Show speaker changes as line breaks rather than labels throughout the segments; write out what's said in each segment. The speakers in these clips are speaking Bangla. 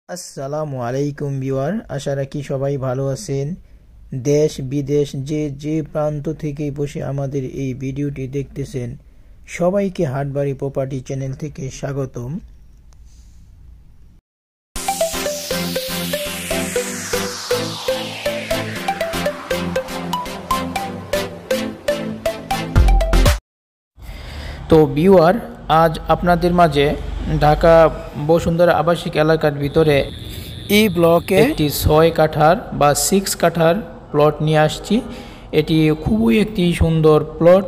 আসসালামু আলাইকুম ভিউয়ার, আশা রাখি সবাই ভালো আছেন। দেশ বিদেশ যে প্রান্ত থেকে বসে আমাদের এই ভিডিওটি দেখতেছেন, সবাইকে হাটবাড়ি প্রপার্টি চ্যানেল থেকে স্বাগতম। তো ভিউয়ার, আজ আপনাদের মাঝে ঢাকা বসুন্ধরা আবাসিক এলাকার ভিতরে এই ব্লকে একটি 6 কাঠার বা 6 কাঠার প্লট নিয়ে আসছি। এটি খুবই একটি সুন্দর প্লট।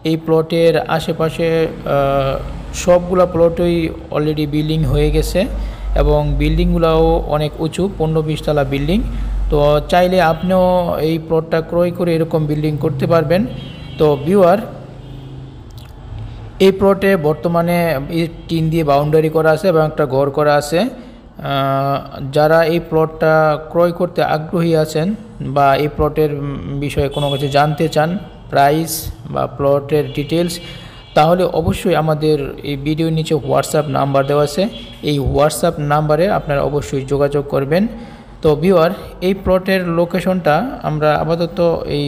এই প্লটের আশেপাশে সবগুলা প্লটই অলরেডি বিল্ডিং হয়ে গেছে এবং বিল্ডিংগুলোও অনেক উঁচু, 15-20 তলা বিল্ডিং। তো চাইলে আপনিও এই প্লটটা ক্রয় করে এরকম বিল্ডিং করতে পারবেন। তো ভিউয়ার, এই প্লটে বর্তমানে টিন দিয়ে বাউন্ডারি করা আছে এবং একটা ঘর করা আছে। যারা এই প্লটটা ক্রয় করতে আগ্রহী আছেন বা এই প্লটের বিষয়ে কোনো কিছু জানতে চান, প্রাইস বা প্লটের ডিটেলস, তাহলে অবশ্যই আমাদের এই ভিডিওর নিচে হোয়াটসঅ্যাপ নাম্বার দেওয়া আছে। এই হোয়াটসঅ্যাপ নাম্বারে আপনারা অবশ্যই যোগাযোগ করবেন। তো ভিউয়ার, এই প্লটের লোকেশনটা আমরা আপাতত এই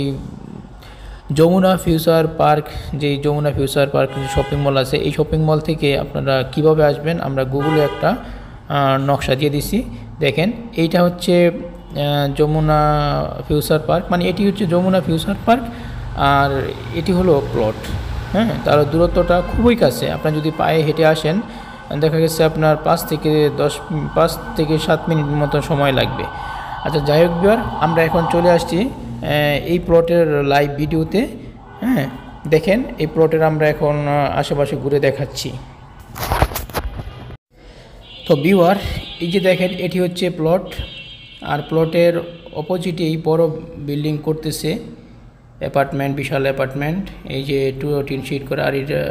যমুনা ফিউচার পার্ক, যেই Jamuna future park shopping mall আছে, এই শপিং মল থেকে আপনারা কিভাবে আসবেন আমরা গুগলে একটা নকশা দিয়ে দিছি। দেখেন, এইটা হচ্ছে যমুনা ফিউচার পার্ক, মানে এটি হচ্ছে যমুনা ফিউচার পার্ক আর এটি হলো প্লট। হ্যাঁ, তার দূরত্বটা খুবই কাছে। আপনার যদি পায়ে হেঁটে আসেন, দেখা গেছে আপনার 5 থেকে 7 মিনিট মতো সময় লাগবে। আচ্ছা, যাই হোক ভিউয়ার, আমরা এখন চলে আসছি এই প্লটের লাইভ ভিডিওতে। হ্যাঁ, দেখেন এই প্লটের আমরা এখন আশেপাশে ঘুরে দেখাচ্ছি। তো ভিউয়ার, এই যে দেখেন, এটি হচ্ছে প্লট আর প্লটের অপোজিটেই বড় বিল্ডিং করতেছে, অ্যাপার্টমেন্ট, বিশাল অ্যাপার্টমেন্ট। এই যে টিন শিট করে, আর এটা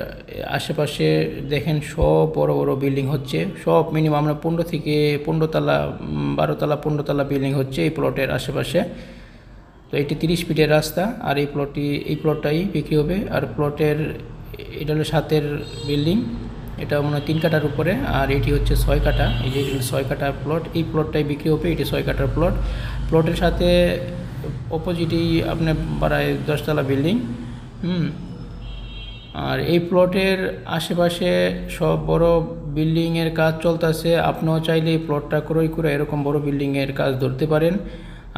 আশেপাশে দেখেন সব বড় বড় বিল্ডিং হচ্ছে, সব মিনিমাম 15 থেকে 15 তলা, 12 তলা, 15 তলা বিল্ডিং হচ্ছে এই প্লটের আশেপাশে। তো এটি 30 ফিটের রাস্তা আর এই প্লটটাই বিক্রি হবে। আর প্লটের এটা হলো 7-এর বিল্ডিং, এটা মনে হয় 3 কাঠার উপরে, আর এটি হচ্ছে 6 কাঠা। এই যে 6 কাঠার প্লট, এই প্লটটাই বিক্রি হবে। এটি 6 কাঠার প্লট। প্লটের সাথে অপোজিটেই আপনার বাড়ায় 10 তলা বিল্ডিং। আর এই প্লটের আশেপাশে সব বড় বিল্ডিংয়ের কাজ চলতেছে। আপনিও চাইলে এই প্লটটা ক্রয় করে এরকম বড় বিল্ডিংয়ের কাজ ধরতে পারেন।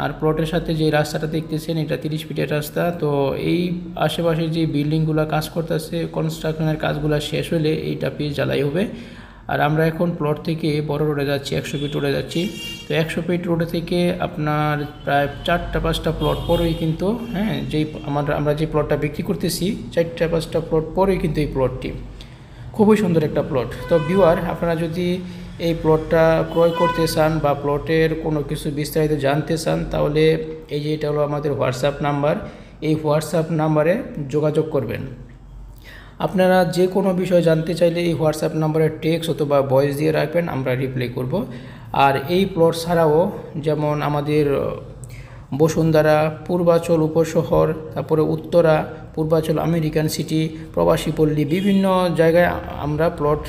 আর প্লটের সাথে যে রাস্তাটা দেখতেছেন, এটা 30 ফিটের রাস্তা। তো এই আশেপাশে যে বিল্ডিংগুলো কাজ করতেছে, কনস্ট্রাকশনের কাজগুলো শেষ হলে এইটা পিচ জ্বালাই হবে। আর আমরা এখন প্লট থেকে বড় রোডে যাচ্ছি, 100 ফিট রোডে যাচ্ছি। তো 100 ফিট রোডে থেকে আপনার প্রায় 4-5টা প্লট পরেই কিন্তু, হ্যাঁ, যেই আমরা যে প্লটটা বিক্রি করতেছি, 4-5টা প্লট পরেই কিন্তু এই প্লটটি খুবই সুন্দর একটা প্লট। তো ভিউয়ার, আপনারা যদি এই প্লটটা ক্রয় করতে চান বা প্লটের কোনো কিছু বিস্তারিত জানতে চান, তাহলে এই যে এটা হলো আমাদের হোয়াটসঅ্যাপ নাম্বার, এই হোয়াটসঅ্যাপ নাম্বারে যোগাযোগ করবেন। আপনারা যে কোনো বিষয় জানতে চাইলে এই হোয়াটসঅ্যাপ নাম্বারে টেক্সট অথবা ভয়েস দিয়ে রাখবেন, আমরা রিপ্লাই করব। আর এই প্লট ছাড়াও যেমন আমাদের বসুন্ধরা, পূর্বাচল উপশহর, তারপরে উত্তরা, পূর্বাচল আমেরিকান সিটি, প্রবাসী পল্লী, বিভিন্ন জায়গায় আমরা প্লট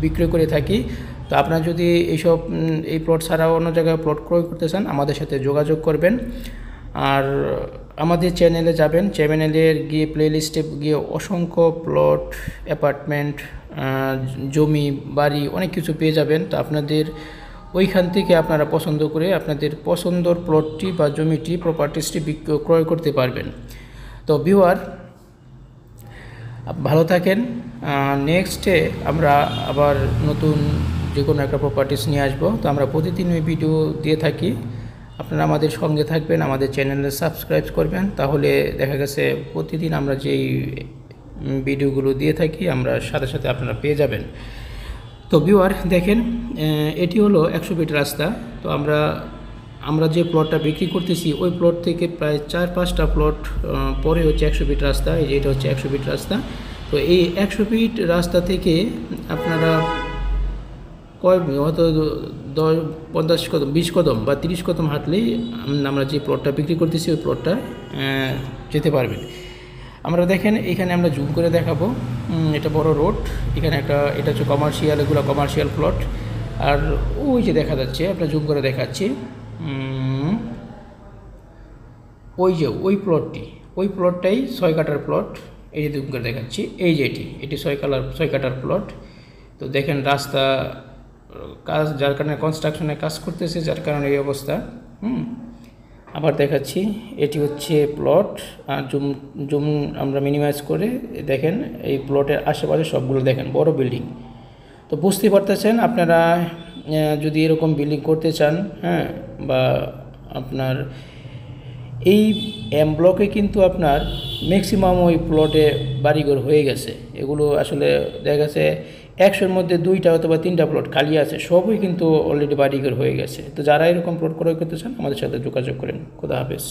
বিক্রয় করে থাকি। তো আপনারা যদি এই প্লট ছাড়াও অন্য জায়গায় প্লট ক্রয় করতে চান, আমাদের সাথে যোগাযোগ করবেন। আর আমাদের চ্যানেলে যাবেন, চ্যানেলের গিয়ে প্লেলিস্টে গিয়ে অসংখ্য প্লট, অ্যাপার্টমেন্ট, জমি, বাড়ি অনেক কিছু পেয়ে যাবেন। তো আপনাদের ওইখান থেকে আপনারা পছন্দ করে আপনাদের পছন্দর প্লটটি বা জমিটি, প্রপার্টিসটি ক্রয় করতে পারবেন। তো ভিউয়ার, ভালো থাকেন। নেক্সটে আমরা আবার নতুন যে কোনো একটা প্রপার্টিস নিয়ে আসবো। তো আমরা প্রতিদিন ওই ভিডিও দিয়ে থাকি, আপনারা আমাদের সঙ্গে থাকবেন, আমাদের চ্যানেলে সাবস্ক্রাইব করবেন, তাহলে দেখা গেছে প্রতিদিন আমরা যেই ভিডিওগুলো দিয়ে থাকি আমরা সাথে সাথে আপনারা পেয়ে যাবেন। তো ভিউয়ার, দেখেন, এটি হলো 100 ফিট রাস্তা। তো আমরা যে প্লটটা বিক্রি করতেছি, ওই প্লট থেকে প্রায় 4-5টা প্লট পরে হচ্ছে 100 ফিট রাস্তা। এই যে এটা হচ্ছে 100 ফিট রাস্তা। তো এই 100 ফিট রাস্তা থেকে আপনারা হয়তো 50 কদম, 20 কদম বা 30 কদম হাঁটলেই আমরা যে প্লটটা বিক্রি করতেছি ওই প্লটটা যেতে পারবেন। আমরা দেখেন, এখানে আমরা জুম করে দেখাবো, এটা বড় রোড, এখানে এটা হচ্ছে কমার্শিয়াল, এগুলো কমার্শিয়াল প্লট। আর ওই যে দেখা যাচ্ছে, আপনার জুম করে দেখাচ্ছি, ওই যে ওই প্লটটাই 6 কাঠার প্লট। এই যে জুম করে দেখাচ্ছি, এই যে এটি 6 কাঠার প্লট। তো দেখেন রাস্তা কাজ, যার কারণে কনস্ট্রাকশনের কাজ করতেছে, যার কারণে এই অবস্থা। আবার দেখাচ্ছি, এটি হচ্ছে প্লট। আর জুম জুম আমরা মিনিমাইজ করে দেখেন এই প্লটের আশেপাশে সবগুলো দেখেন বড় বিল্ডিং। তো বুঝতে পারতেছেন আপনারা যদি এরকম বিল্ডিং করতে চান, হ্যাঁ, বা আপনার এই এম ব্লকে কিন্তু আপনার ম্যাক্সিমাম ওই প্লটে বাড়িঘর হয়ে গেছে। এগুলো আসলে দেখা গেছে 100-র মধ্যে 2টা অথবা 3টা প্লট খালি আছে, সবই কিন্তু অলরেডি বাড়িঘর হয়ে গেছে। তো যারা এরকম প্লট ক্রয় করতে চান আমাদের সাথে যোগাযোগ করেন। খোদা হাফেজ।